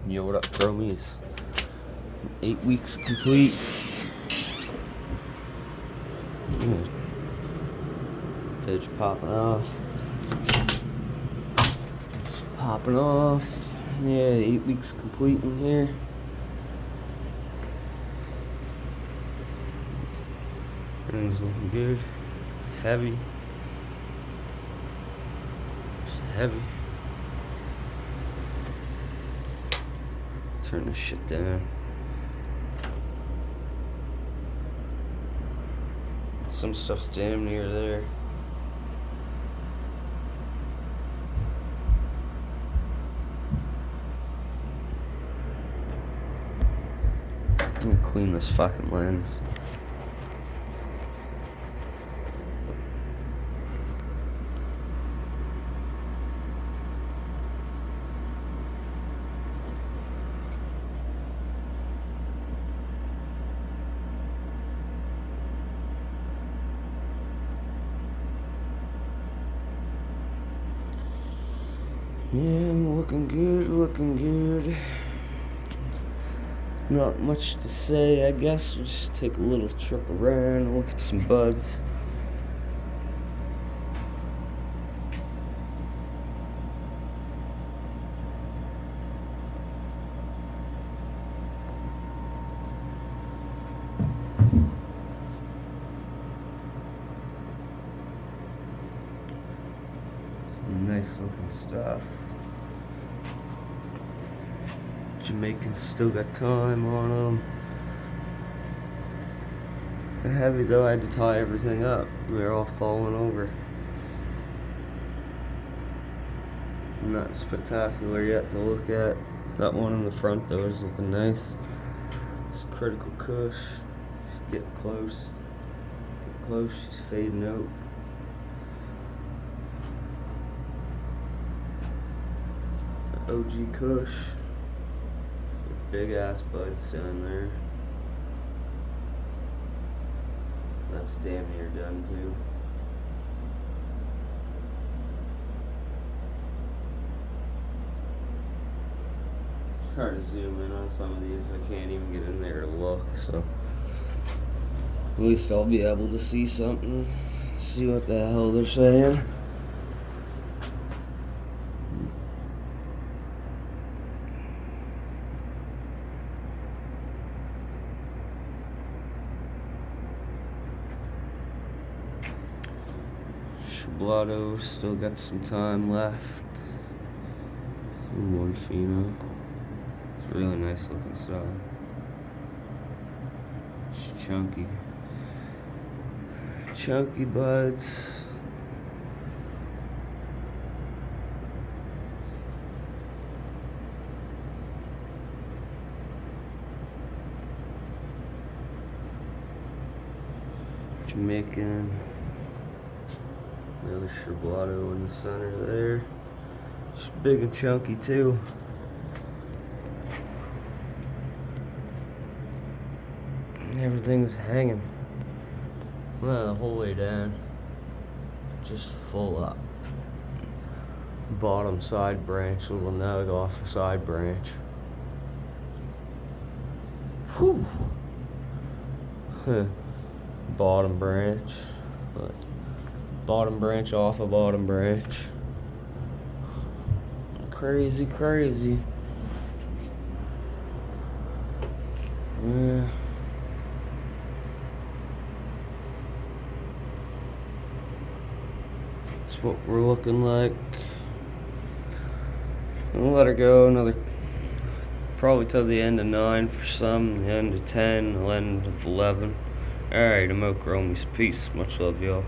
Yo, what up, Chromies? 8 weeks complete. Fish popping off. Just popping off. Yeah, 8 weeks complete in here. Everything's looking good. Heavy. Just heavy. Turn this shit down. Some stuff's damn near there. I'm gonna clean this fucking lens. Yeah, looking good, looking good. Not much to say, I guess. We'll just take a little trip around, look at some buds. Some nice looking stuff. Jamaicans still got time on them. They're heavy though, I had to tie everything up. They're all falling over. Not spectacular yet to look at. That one in the front though is looking nice. It's Critical Kush. She's getting close. Get close, she's fading out. OG Kush. Big ass buds down there. That's damn near done too. Try to zoom in on some of these. I can't even get in there to look, so at least I'll be able to see something. See what the hell they're saying. Blotto still got some time left. Morphino. It's really nice looking stuff. It's chunky. Chunky buds. Jamaican. Another Sherblotto in the center there. It's big and chunky too. Everything's hanging. Well, the whole way down. Just full up. Bottom side branch, little nug off the side branch. Whew. Bottom branch. But bottom branch off a bottom branch. Crazy, crazy. Yeah. That's what we're looking like. I'll let her go another, probably till the end of 9 for some, the end of 10, the end of 11. Alright, I'm out, Chromies. Peace. Much love, y'all.